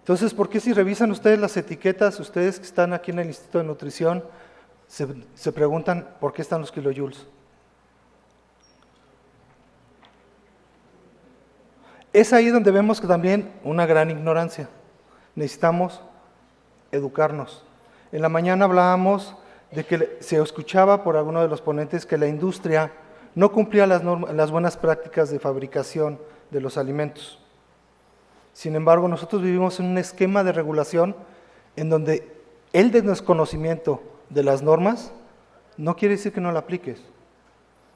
Entonces, ¿por qué si revisan ustedes las etiquetas, ustedes que están aquí en el Instituto de Nutrición, se preguntan por qué están los kilojoules? Es ahí donde vemos que también una gran ignorancia. Necesitamos educarnos. En la mañana hablábamos de que se escuchaba por alguno de los ponentes que la industria no cumplía las buenas prácticas de fabricación de los alimentos. Sin embargo, nosotros vivimos en un esquema de regulación en donde el desconocimiento de las normas no quiere decir que no la apliques.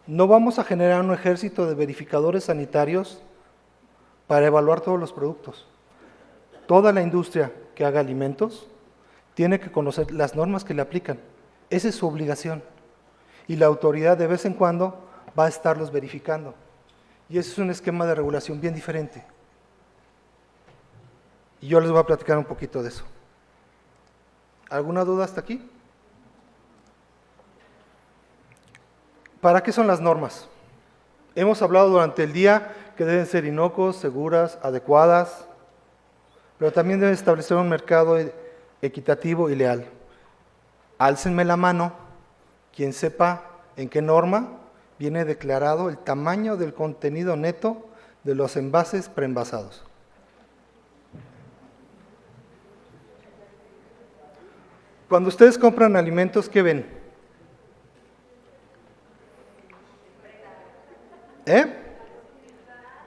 No vamos a generar un ejército de verificadores sanitarios para evaluar todos los productos. Toda la industria que haga alimentos tiene que conocer las normas que le aplican. Esa es su obligación. Y la autoridad de vez en cuando va a estarlos verificando. Y ese es un esquema de regulación bien diferente. Y yo les voy a platicar un poquito de eso. ¿Alguna duda hasta aquí? ¿Para qué son las normas? Hemos hablado durante el día que deben ser inocuas, seguras, adecuadas, pero también deben establecer un mercado equitativo y leal. Álcenme la mano quien sepa en qué norma viene declarado el tamaño del contenido neto de los envases preenvasados. Cuando ustedes compran alimentos, ¿qué ven?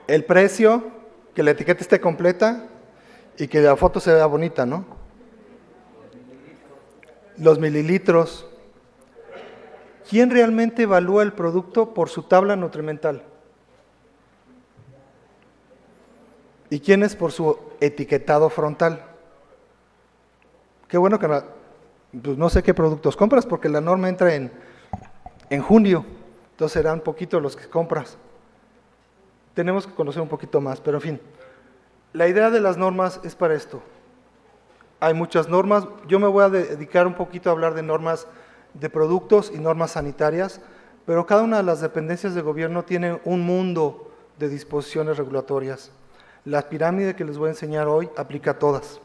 El precio, que la etiqueta esté completa y que la foto se vea bonita, ¿no? Los mililitros. ¿Quién realmente evalúa el producto por su tabla nutrimental? ¿Y quién es por su etiquetado frontal? Qué bueno que pues no sé qué productos compras porque la norma entra en junio, entonces serán poquitos los que compras. Tenemos que conocer un poquito más, pero en fin. La idea de las normas es para esto. Hay muchas normas, yo me voy a dedicar un poquito a hablar de normas de productos y normas sanitarias, pero cada una de las dependencias de gobierno tiene un mundo de disposiciones regulatorias. La pirámide que les voy a enseñar hoy aplica a todas.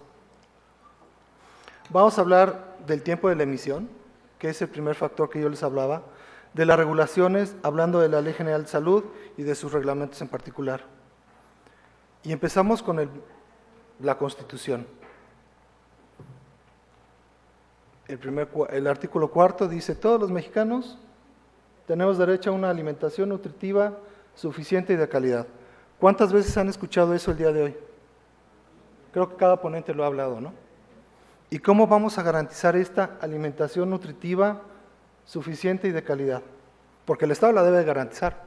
Vamos a hablar del tiempo de la emisión, que es el primer factor que yo les hablaba, de las regulaciones, hablando de la Ley General de Salud y de sus reglamentos en particular. Y empezamos con la Constitución. El artículo 4 dice, todos los mexicanos tenemos derecho a una alimentación nutritiva suficiente y de calidad. ¿Cuántas veces han escuchado eso el día de hoy? Creo que cada ponente lo ha hablado, ¿no? ¿Y cómo vamos a garantizar esta alimentación nutritiva suficiente y de calidad? Porque el Estado la debe garantizar.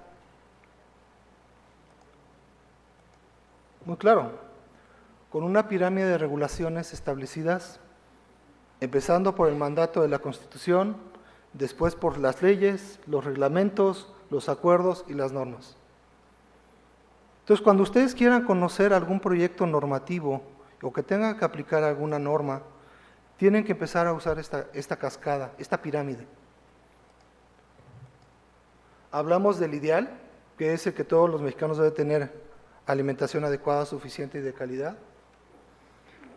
Muy claro, con una pirámide de regulaciones establecidas, empezando por el mandato de la Constitución, después por las leyes, los reglamentos, los acuerdos y las normas. Entonces, cuando ustedes quieran conocer algún proyecto normativo o que tengan que aplicar alguna norma, tienen que empezar a usar esta cascada, esta pirámide. Hablamos del ideal, que es el que todos los mexicanos deben tener alimentación adecuada, suficiente y de calidad.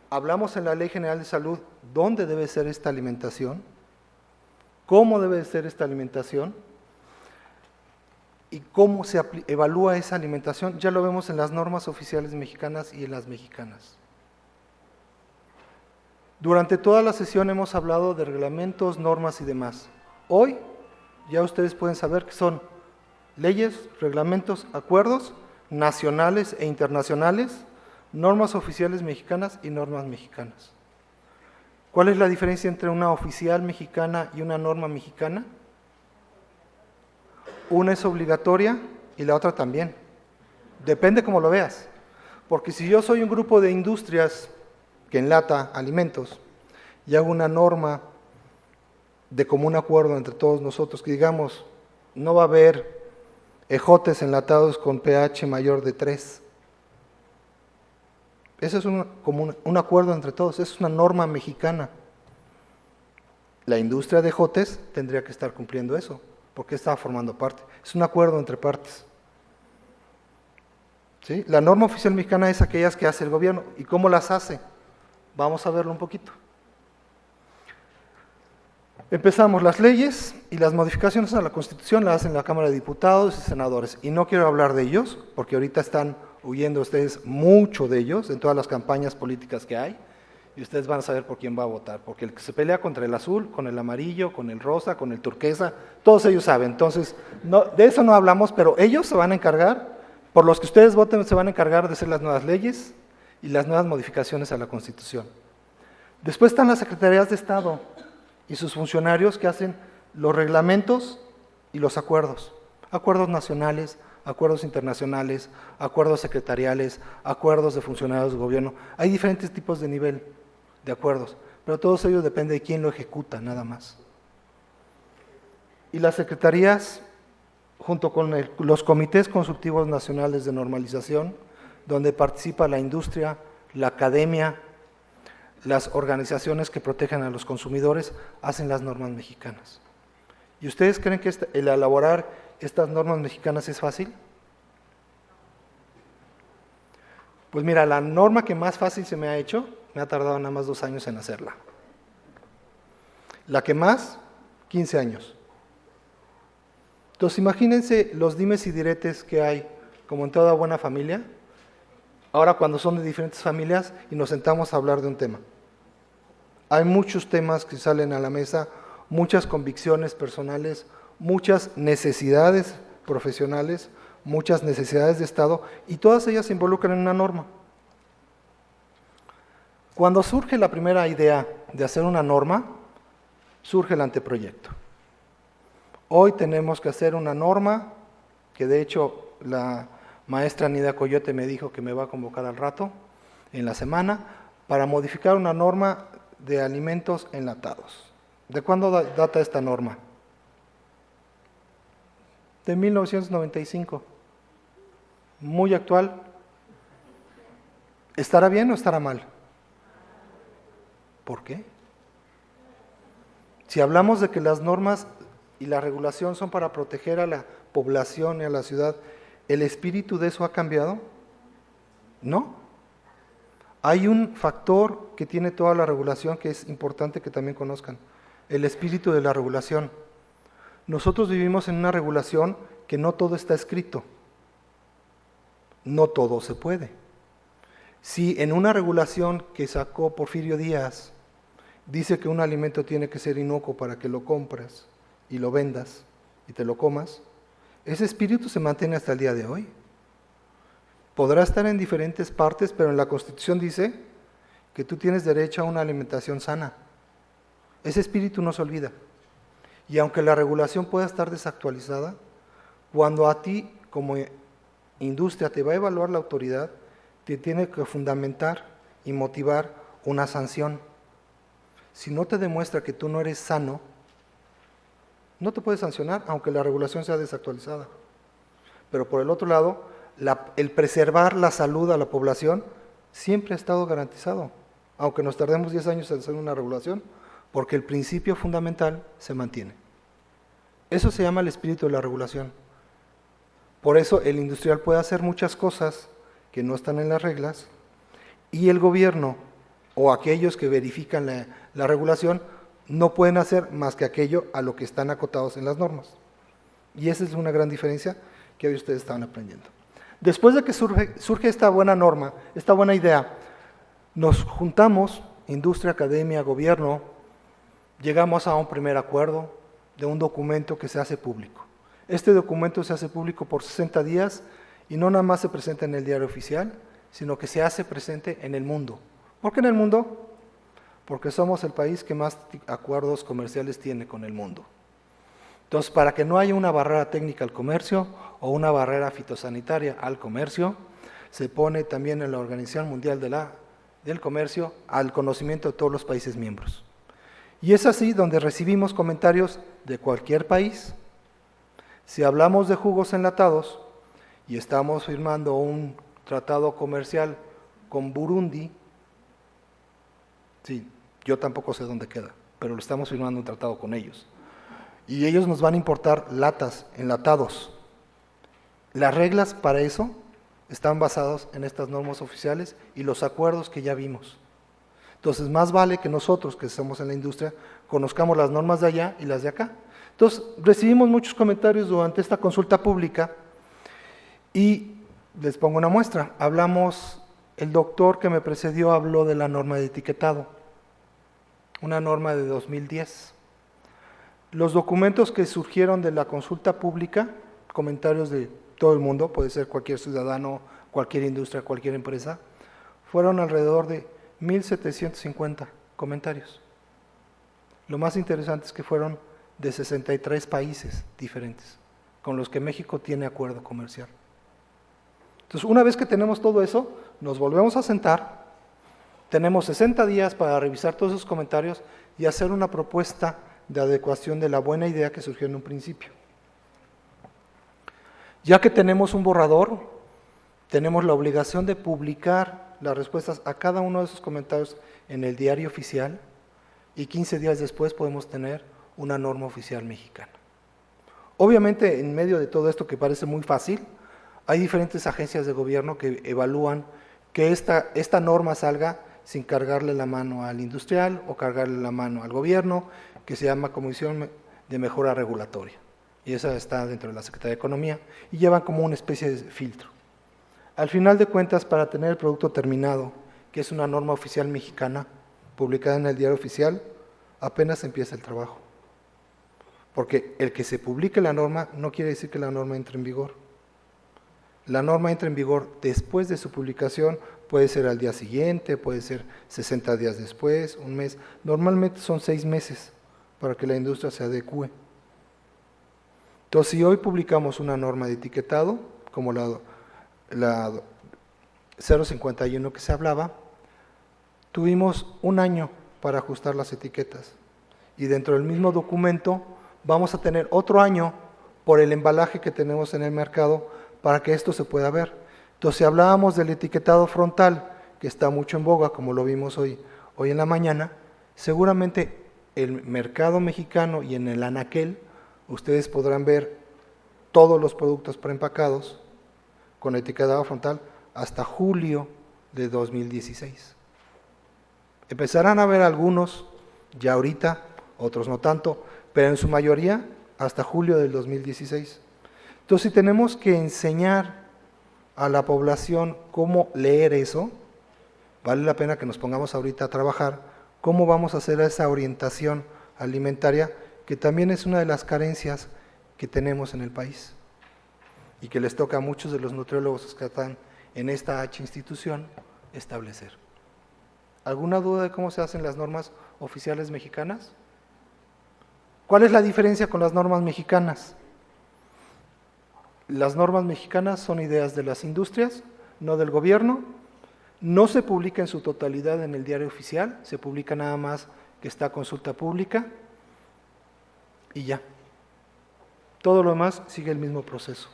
Hablamos en la Ley General de Salud dónde debe ser esta alimentación, cómo debe ser esta alimentación y cómo se evalúa esa alimentación. Ya lo vemos en las normas oficiales mexicanas y en las mexicanas. Durante toda la sesión hemos hablado de reglamentos, normas y demás. Hoy ya ustedes pueden saber que son leyes, reglamentos, acuerdos nacionales e internacionales, normas oficiales mexicanas y normas mexicanas. ¿Cuál es la diferencia entre una oficial mexicana y una norma mexicana? Una es obligatoria y la otra también. Depende cómo lo veas. Porque si yo soy un grupo de industrias que enlata alimentos y hago una norma de común acuerdo entre todos nosotros, que digamos, no va a haber ejotes enlatados con pH mayor de 3. Eso es un acuerdo entre todos, es una norma mexicana. La industria de ejotes tendría que estar cumpliendo eso, porque está formando parte. Es un acuerdo entre partes. ¿Sí? La norma oficial mexicana es aquellas que hace el gobierno. ¿Y cómo las hace? Vamos a verlo un poquito. Empezamos, las leyes y las modificaciones a la Constitución las hacen la Cámara de Diputados y Senadores. Y no quiero hablar de ellos, porque ahorita están huyendo ustedes mucho de ellos en todas las campañas políticas que hay. Y ustedes van a saber por quién va a votar, porque el que se pelea contra el azul, con el amarillo, con el rosa, con el turquesa, todos ellos saben. Entonces, de eso no hablamos, pero ellos se van a encargar, por los que ustedes voten, se van a encargar de hacer las nuevas leyes y las nuevas modificaciones a la Constitución. Después están las secretarías de Estado y sus funcionarios que hacen los reglamentos y los acuerdos. Acuerdos nacionales, acuerdos internacionales, acuerdos secretariales, acuerdos de funcionarios de gobierno. Hay diferentes tipos de nivel de acuerdos, pero todos ellos depende de quién lo ejecuta, nada más. Y las secretarías, junto con los comités consultivos nacionales de normalización, donde participa la industria, la academia, las organizaciones que protegen a los consumidores, hacen las normas mexicanas. ¿Y ustedes creen que el elaborar estas normas mexicanas es fácil? Pues mira, la norma que más fácil se me ha hecho, me ha tardado nada más 2 años en hacerla. La que más, 15 años. Entonces imagínense los dimes y diretes que hay, como en toda buena familia, ahora cuando son de diferentes familias y nos sentamos a hablar de un tema. Hay muchos temas que salen a la mesa, muchas convicciones personales, muchas necesidades profesionales, muchas necesidades de Estado, y todas ellas se involucran en una norma. Cuando surge la primera idea de hacer una norma, surge el anteproyecto. Hoy tenemos que hacer una norma, que de hecho la maestra Nida Coyote me dijo que me va a convocar al rato, en la semana, para modificar una norma de alimentos enlatados. ¿De cuándo data esta norma? De 1995. Muy actual. ¿Estará bien o estará mal? ¿Por qué? Si hablamos de que las normas y la regulación son para proteger a la población y a la ciudad, ¿el espíritu de eso ha cambiado? No. Hay un factor que tiene toda la regulación que es importante que también conozcan, el espíritu de la regulación. Nosotros vivimos en una regulación que no todo está escrito, no todo se puede. Si en una regulación que sacó Porfirio Díaz dice que un alimento tiene que ser inocuo para que lo compres y lo vendas y te lo comas, ese espíritu se mantiene hasta el día de hoy. Podrá estar en diferentes partes, pero en la Constitución dice que tú tienes derecho a una alimentación sana. Ese espíritu no se olvida. Y aunque la regulación pueda estar desactualizada, cuando a ti como industria te va a evaluar la autoridad, te tiene que fundamentar y motivar una sanción. Si no te demuestra que tú no eres sano, no te puede sancionar, aunque la regulación sea desactualizada. Pero por el otro lado, el preservar la salud a la población siempre ha estado garantizado, aunque nos tardemos 10 años en hacer una regulación, porque el principio fundamental se mantiene. Eso se llama el espíritu de la regulación. Por eso el industrial puede hacer muchas cosas que no están en las reglas, y el gobierno o aquellos que verifican la regulación no pueden hacer más que aquello a lo que están acotados en las normas. Y esa es una gran diferencia que hoy ustedes están aprendiendo. Después de que surge esta buena norma, esta buena idea, nos juntamos, industria, academia, gobierno, llegamos a un primer acuerdo de un documento que se hace público. Este documento se hace público por 60 días y no nada más se presenta en el diario oficial, sino que se hace presente en el mundo. ¿Por qué en el mundo? Porque somos el país que más acuerdos comerciales tiene con el mundo. Entonces, para que no haya una barrera técnica al comercio o una barrera fitosanitaria al comercio, se pone también en la Organización Mundial del Comercio al conocimiento de todos los países miembros. Y es así donde recibimos comentarios de cualquier país. Si hablamos de jugos enlatados y estamos firmando un tratado comercial con Burundi, sí, yo tampoco sé dónde queda, pero lo estamos firmando un tratado con ellos. Y ellos nos van a importar latas, enlatados. Las reglas para eso están basadas en estas normas oficiales y los acuerdos que ya vimos. Entonces, más vale que nosotros, que estamos en la industria, conozcamos las normas de allá y las de acá. Entonces, recibimos muchos comentarios durante esta consulta pública y les pongo una muestra. El doctor que me precedió habló de la norma de etiquetado, una norma de 2010. Los documentos que surgieron de la consulta pública, comentarios de todo el mundo, puede ser cualquier ciudadano, cualquier industria, cualquier empresa, fueron alrededor de 1,750 comentarios. Lo más interesante es que fueron de 63 países diferentes, con los que México tiene acuerdo comercial. Entonces, una vez que tenemos todo eso, nos volvemos a sentar, tenemos 60 días para revisar todos esos comentarios y hacer una propuesta de adecuación de la buena idea que surgió en un principio. Ya que tenemos un borrador, tenemos la obligación de publicar las respuestas a cada uno de esos comentarios en el diario oficial y 15 días después podemos tener una norma oficial mexicana. Obviamente, en medio de todo esto que parece muy fácil, hay diferentes agencias de gobierno que evalúan que esta norma salga sin cargarle la mano al industrial o cargarle la mano al gobierno, que se llama Comisión de Mejora Regulatoria. Y esa está dentro de la Secretaría de Economía y llevan como una especie de filtro. Al final de cuentas, para tener el producto terminado, que es una norma oficial mexicana, publicada en el diario oficial, apenas empieza el trabajo. Porque el que se publique la norma no quiere decir que la norma entre en vigor. La norma entra en vigor después de su publicación, puede ser al día siguiente, puede ser 60 días después, un mes. Normalmente son 6 meses para que la industria se adecue. Entonces, si hoy publicamos una norma de etiquetado, como la 051 que se hablaba, tuvimos un año para ajustar las etiquetas. Y dentro del mismo documento vamos a tener otro año por el embalaje que tenemos en el mercado para que esto se pueda ver. Entonces, si hablábamos del etiquetado frontal, que está mucho en boga, como lo vimos hoy en la mañana, seguramente el mercado mexicano y en el anaquel, ustedes podrán ver todos los productos preempacados con etiquetado frontal hasta julio de 2016. Empezarán a ver algunos ya ahorita, otros no tanto, pero en su mayoría hasta julio del 2016. Entonces, si tenemos que enseñar a la población cómo leer eso, vale la pena que nos pongamos ahorita a trabajar cómo vamos a hacer esa orientación alimentaria, que también es una de las carencias que tenemos en el país y que les toca a muchos de los nutriólogos que están en esta institución establecer. ¿Alguna duda de cómo se hacen las normas oficiales mexicanas? ¿Cuál es la diferencia con las normas mexicanas? Las normas mexicanas son ideas de las industrias, no del gobierno. No se publica en su totalidad en el diario oficial, se publica nada más que está a consulta pública y ya. Todo lo demás sigue el mismo proceso.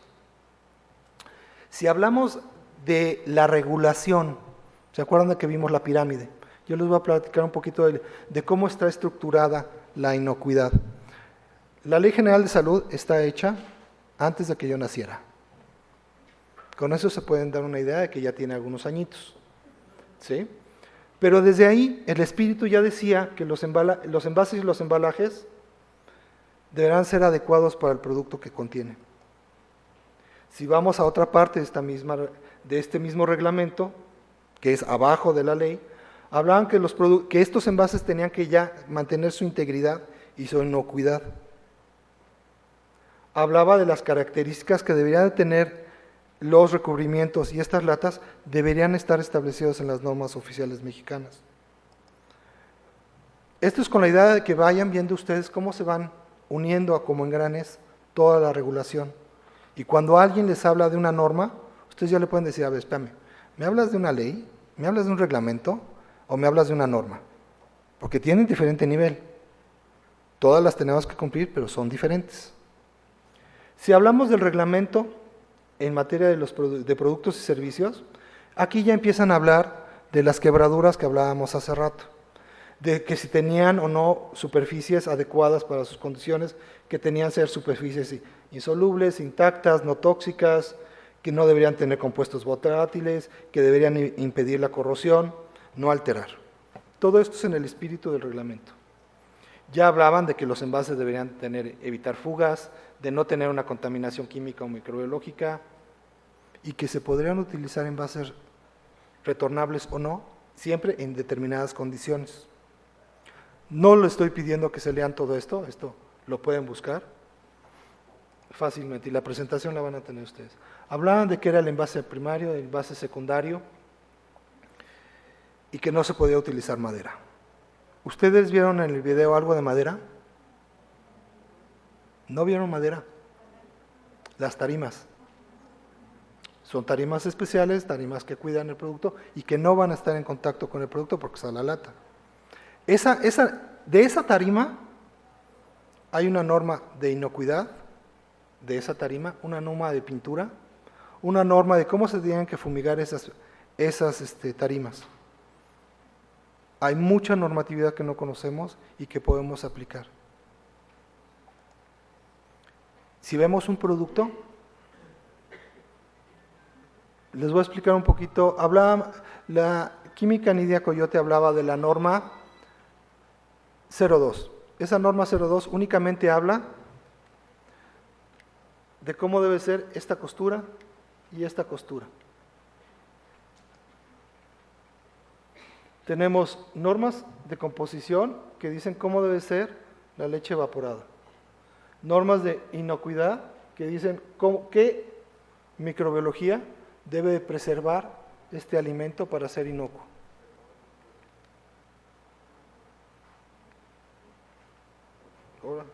Si hablamos de la regulación, ¿se acuerdan de que vimos la pirámide? Yo les voy a platicar un poquito de cómo está estructurada la inocuidad. La Ley General de Salud está hecha antes de que yo naciera. Con eso se pueden dar una idea de que ya tiene algunos añitos, ¿sí? Pero desde ahí el espíritu ya decía que los envases y los embalajes deberán ser adecuados para el producto que contiene. Si vamos a otra parte de este mismo reglamento, que es abajo de la ley, hablaban que estos envases tenían que ya mantener su integridad y su inocuidad. Hablaba de las características que deberían de tener los recubrimientos y estas latas deberían estar establecidos en las normas oficiales mexicanas. Esto es con la idea de que vayan viendo ustedes cómo se van uniendo a como engranes toda la regulación. Y cuando alguien les habla de una norma, ustedes ya le pueden decir, a ver, espérame, ¿me hablas de una ley? ¿Me hablas de un reglamento? ¿O me hablas de una norma? Porque tienen diferente nivel. Todas las tenemos que cumplir, pero son diferentes. Si hablamos del reglamento en materia de productos y servicios, aquí ya empiezan a hablar de las quebraduras que hablábamos hace rato, de que si tenían o no superficies adecuadas para sus condiciones, que tenían que ser superficies insolubles, intactas, no tóxicas, que no deberían tener compuestos volátiles, que deberían impedir la corrosión, no alterar. Todo esto es en el espíritu del reglamento. Ya hablaban de que los envases deberían evitar fugas, de no tener una contaminación química o microbiológica, y que se podrían utilizar envases retornables o no, siempre en determinadas condiciones. No le estoy pidiendo que se lean todo esto lo pueden buscar fácilmente, y la presentación la van a tener ustedes. Hablaban de que era el envase primario, el envase secundario, y que no se podía utilizar madera. ¿Ustedes vieron en el video algo de madera? ¿No vieron madera? Las tarimas. Son tarimas especiales, tarimas que cuidan el producto y que no van a estar en contacto con el producto porque está la lata. De esa tarima hay una norma de inocuidad, de esa tarima, una norma de pintura, una norma de cómo se tienen que fumigar esas tarimas. Hay mucha normatividad que no conocemos y que podemos aplicar. Si vemos un producto, les voy a explicar un poquito. La química Nidia Coyote hablaba de la norma 02. Esa norma 02 únicamente habla de cómo debe ser esta costura y esta costura. Tenemos normas de composición que dicen cómo debe ser la leche evaporada. Normas de inocuidad que dicen qué microbiología debe de preservar este alimento para ser inocuo. Ahora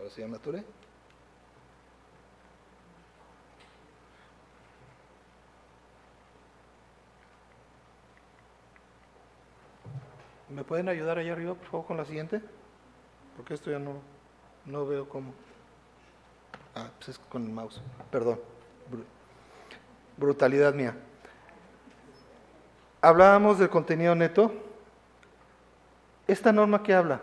sí ya me aturé. ¿Me pueden ayudar allá arriba, por favor, con la siguiente? Porque esto ya no veo cómo. Pues es con el mouse. Perdón. Brutalidad mía. Hablábamos del contenido neto. ¿Esta norma qué habla?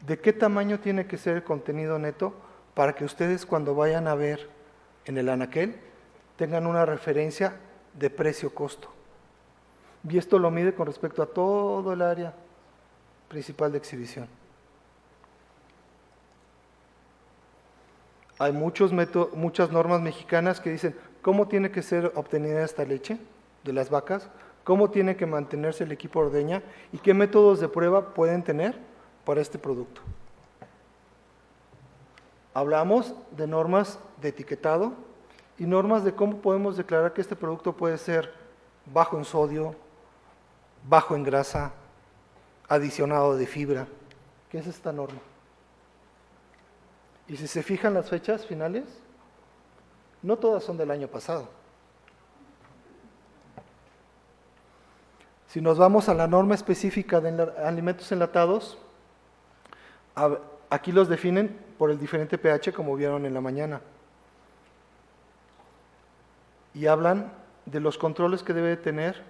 ¿De qué tamaño tiene que ser el contenido neto para que ustedes cuando vayan a ver en el anaquel tengan una referencia de precio-costo? Y esto lo mide con respecto a todo el área principal de exhibición. Hay muchas normas mexicanas que dicen cómo tiene que ser obtenida esta leche de las vacas, cómo tiene que mantenerse el equipo de ordeña y qué métodos de prueba pueden tener para este producto. Hablamos de normas de etiquetado y normas de cómo podemos declarar que este producto puede ser bajo en sodio, bajo en grasa, adicionado de fibra. ¿Qué es esta norma? Y si se fijan las fechas finales, no todas son del año pasado. Si nos vamos a la norma específica de alimentos enlatados, aquí los definen por el diferente pH como vieron en la mañana. Y hablan de los controles que debe tener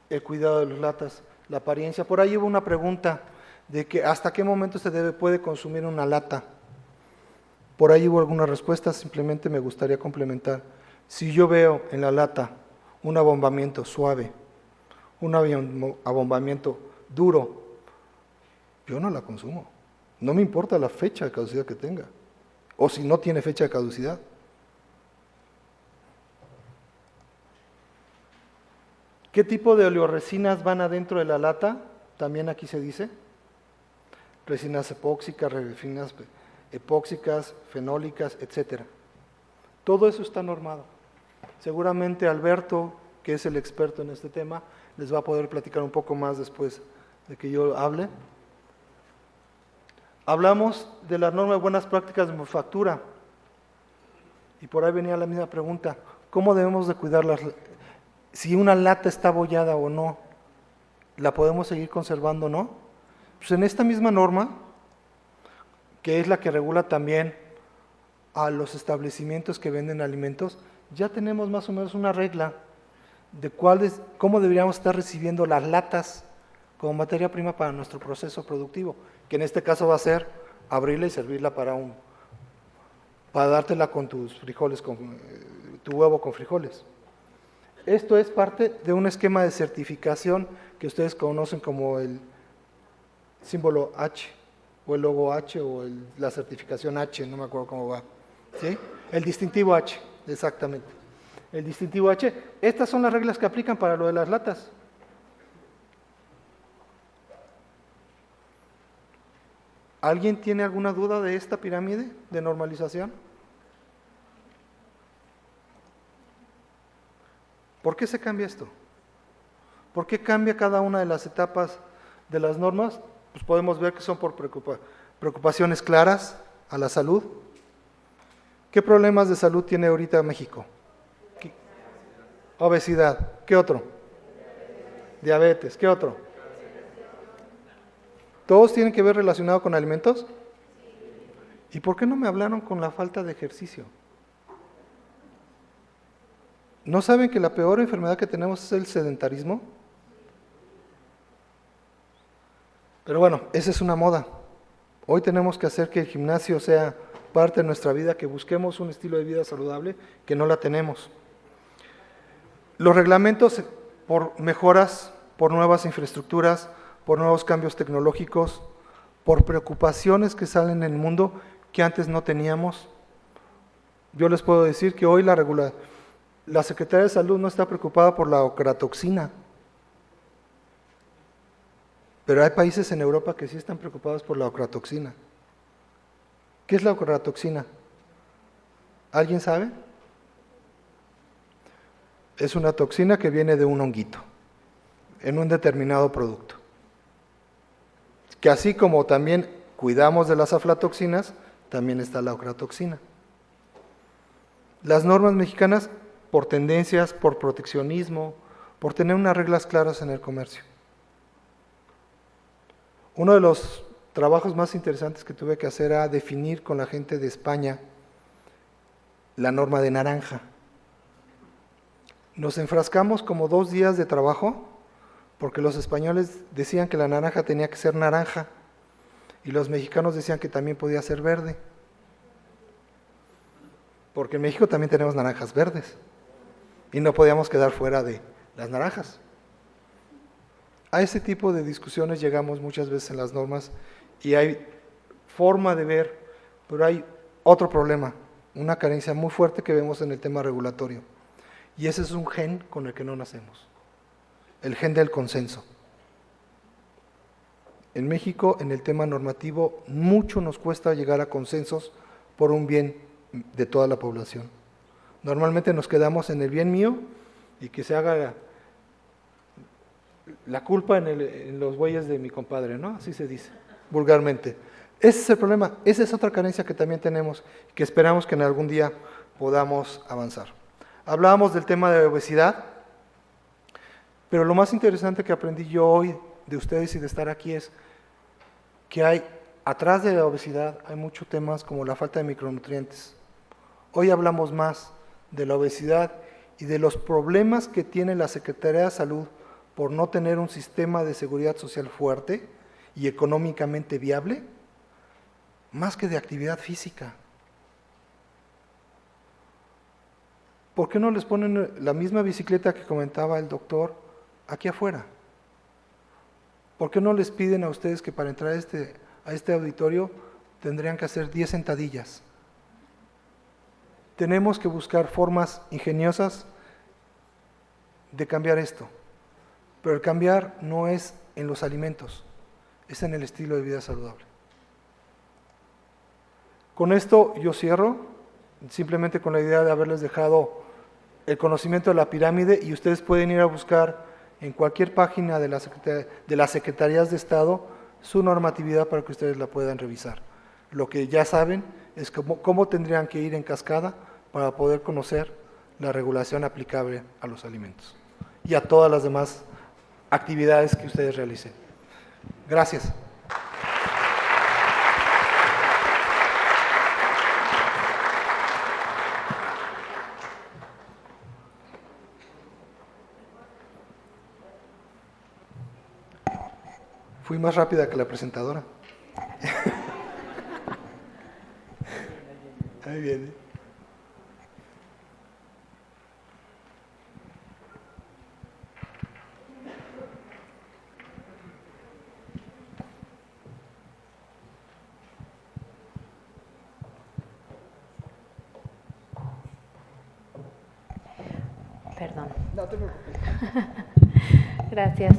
el cuidado de las latas, la apariencia. Por ahí hubo una pregunta de que hasta qué momento puede consumir una lata. Por ahí hubo algunas respuestas, simplemente me gustaría complementar. Si yo veo en la lata un abombamiento suave, un abombamiento duro, yo no la consumo. No me importa la fecha de caducidad que tenga, o si no tiene fecha de caducidad. ¿Qué tipo de oleoresinas van adentro de la lata? También aquí se dice. Resinas epóxicas, resinas epóxicas, fenólicas, etc. Todo eso está normado. Seguramente Alberto, que es el experto en este tema, les va a poder platicar un poco más después de que yo hable. Hablamos de la norma de buenas prácticas de manufactura. Y por ahí venía la misma pregunta. ¿Cómo debemos de cuidarlas? Si una lata está abollada o no, ¿la podemos seguir conservando o no? Pues en esta misma norma, que es la que regula también a los establecimientos que venden alimentos, ya tenemos más o menos una regla de cómo deberíamos estar recibiendo las latas como materia prima para nuestro proceso productivo, que en este caso va a ser abrirla y servirla para dártela con tus frijoles, con tu huevo con frijoles. Esto es parte de un esquema de certificación que ustedes conocen como el símbolo H, o el logo H, o la certificación H, no me acuerdo cómo va. ¿Sí? El distintivo H, exactamente. El distintivo H. Estas son las reglas que aplican para lo de las latas. ¿Alguien tiene alguna duda de esta pirámide de normalización? ¿Por qué se cambia esto? ¿Por qué cambia cada una de las etapas de las normas? Pues podemos ver que son por preocupaciones claras a la salud. ¿Qué problemas de salud tiene ahorita México? Obesidad. ¿Qué otro? Diabetes. ¿Qué otro? ¿Todos tienen que ver relacionado con alimentos? ¿Y por qué no me hablaron con la falta de ejercicio? ¿No saben que la peor enfermedad que tenemos es el sedentarismo? Pero bueno, esa es una moda. Hoy tenemos que hacer que el gimnasio sea parte de nuestra vida, que busquemos un estilo de vida saludable, que no la tenemos. Los reglamentos por mejoras, por nuevas infraestructuras, por nuevos cambios tecnológicos, por preocupaciones que salen en el mundo que antes no teníamos. Yo les puedo decir que hoy la Secretaría de Salud no está preocupada por la ocratoxina, pero hay países en Europa que sí están preocupados por la ocratoxina. ¿Qué es la ocratoxina? ¿Alguien sabe? Es una toxina que viene de un honguito en un determinado producto. Que así como también cuidamos de las aflatoxinas, también está la ocratoxina. Las normas mexicanas, por tendencias, por proteccionismo, por tener unas reglas claras en el comercio. Uno de los trabajos más interesantes que tuve que hacer era definir con la gente de España la norma de naranja. Nos enfrascamos como 2 días de trabajo porque los españoles decían que la naranja tenía que ser naranja y los mexicanos decían que también podía ser verde. Porque en México también tenemos naranjas verdes y no podíamos quedar fuera de las naranjas. A ese tipo de discusiones llegamos muchas veces en las normas y hay forma de ver, pero hay otro problema, una carencia muy fuerte que vemos en el tema regulatorio. Y ese es un gen con el que no nacemos, el gen del consenso. En México, en el tema normativo, mucho nos cuesta llegar a consensos por un bien de toda la población. Normalmente nos quedamos en el bien mío y que se haga la culpa en los bueyes de mi compadre, ¿no? Así se dice, vulgarmente. Ese es el problema, esa es otra carencia que también tenemos, que esperamos que en algún día podamos avanzar. Hablábamos del tema de obesidad, pero lo más interesante que aprendí yo hoy de ustedes y de estar aquí es que hay, atrás de la obesidad, hay muchos temas como la falta de micronutrientes. Hoy hablamos más de la obesidad y de los problemas que tiene la Secretaría de Salud por no tener un sistema de seguridad social fuerte y económicamente viable, más que de actividad física. ¿Por qué no les ponen la misma bicicleta que comentaba el doctor aquí afuera? ¿Por qué no les piden a ustedes que para entrar a este auditorio tendrían que hacer 10 sentadillas? Tenemos que buscar formas ingeniosas de cambiar esto. Pero el cambiar no es en los alimentos, es en el estilo de vida saludable. Con esto yo cierro, simplemente con la idea de haberles dejado el conocimiento de la pirámide y ustedes pueden ir a buscar en cualquier página de las Secretarías de Estado su normatividad para que ustedes la puedan revisar. Lo que ya saben es cómo tendrían que ir en cascada para poder conocer la regulación aplicable a los alimentos y a todas las demás actividades que ustedes realicen. Gracias. Fui más rápida que la presentadora. Ahí viene. Perdón. No te preocupes. Gracias.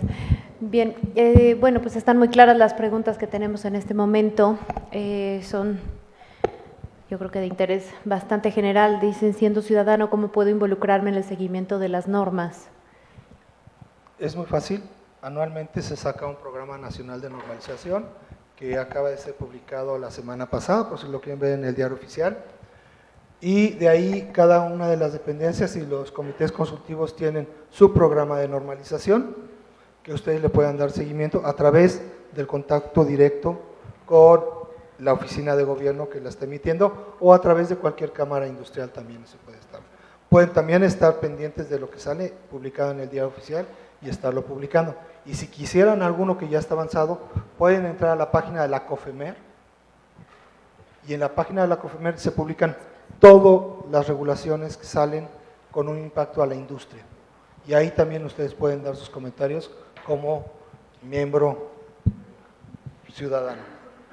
Bien, bueno, pues están muy claras las preguntas que tenemos en este momento. Son, yo creo que de interés bastante general. Dicen, siendo ciudadano, ¿cómo puedo involucrarme en el seguimiento de las normas? Es muy fácil. Anualmente se saca un programa nacional de normalización que acaba de ser publicado la semana pasada, por si lo quieren ver en el diario oficial. Y de ahí cada una de las dependencias y los comités consultivos tienen su programa de normalización, que ustedes le puedan dar seguimiento a través del contacto directo con la oficina de gobierno que la está emitiendo o a través de cualquier cámara industrial también se puede estar. Pueden también estar pendientes de lo que sale publicado en el diario oficial y estarlo publicando. Y si quisieran alguno que ya está avanzado, pueden entrar a la página de la COFEMER y en la página de la COFEMER se publican todas las regulaciones que salen con un impacto a la industria. Y ahí también ustedes pueden dar sus comentarios como miembro ciudadano.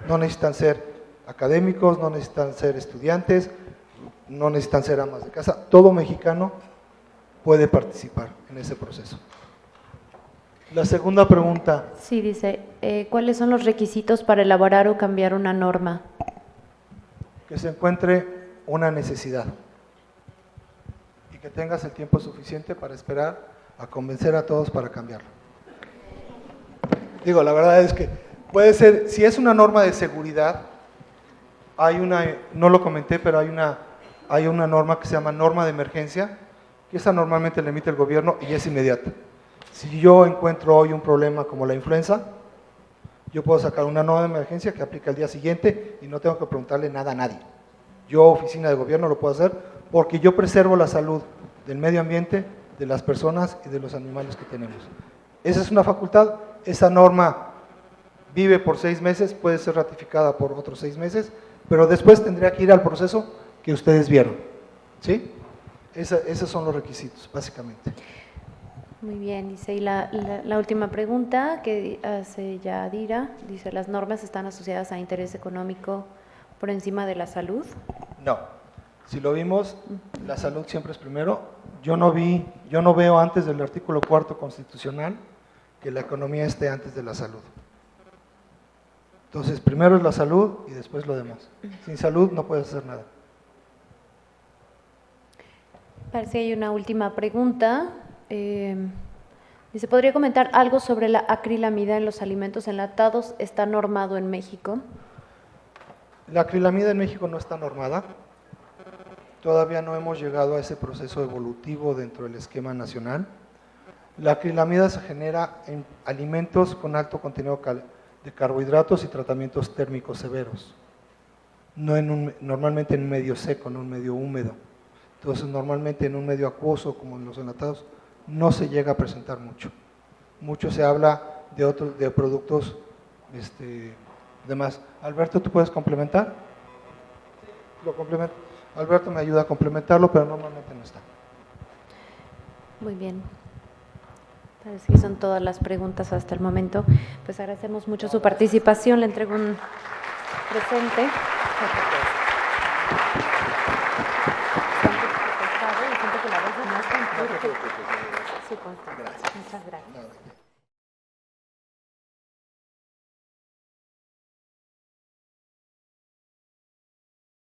No necesitan ser académicos, no necesitan ser estudiantes, no necesitan ser amas de casa. Todo mexicano puede participar en ese proceso. La segunda pregunta. Sí, dice, ¿cuáles son los requisitos para elaborar o cambiar una norma? Que se encuentre una necesidad y que tengas el tiempo suficiente para esperar a convencer a todos para cambiarlo. Digo, la verdad es que puede ser, si es una norma de seguridad, hay una, no lo comenté, pero hay una norma que se llama norma de emergencia, que esa normalmente la emite el gobierno y es inmediata. Si yo encuentro hoy un problema como la influenza, yo puedo sacar una norma de emergencia que aplica al día siguiente y no tengo que preguntarle nada a nadie. Yo, oficina de gobierno, lo puedo hacer porque yo preservo la salud del medio ambiente, de las personas y de los animales que tenemos. Esa es una facultad, esa norma vive por 6 meses, puede ser ratificada por otros 6 meses, pero después tendría que ir al proceso que ustedes vieron. ¿Sí? Esos son los requisitos, básicamente. Muy bien, dice, y la última pregunta que hace Yadira, dice, ¿las normas están asociadas a interés económico por encima de la salud? No, si lo vimos, la salud siempre es primero. Yo no veo antes del artículo 4 constitucional que la economía esté antes de la salud. Entonces, primero es la salud y después lo demás. Sin salud no puedes hacer nada. Parece que hay una última pregunta. Dice, ¿podría comentar algo sobre la acrilamida en los alimentos enlatados? ¿Está normado en México? La acrilamida en México no está normada. Todavía no hemos llegado a ese proceso evolutivo dentro del esquema nacional. La acrilamida se genera en alimentos con alto contenido de carbohidratos y tratamientos térmicos severos. No normalmente en un medio seco, en un medio húmedo. Entonces, normalmente en un medio acuoso, como en los enlatados, no se llega a presentar mucho. Mucho se habla de productos demás. Alberto, ¿tú puedes complementar? Lo complemento. Alberto me ayuda a complementarlo, pero normalmente no está. Muy bien. Parece que son todas las preguntas hasta el momento. Pues agradecemos mucho su participación. Le entrego un presente. Sí, muchas gracias.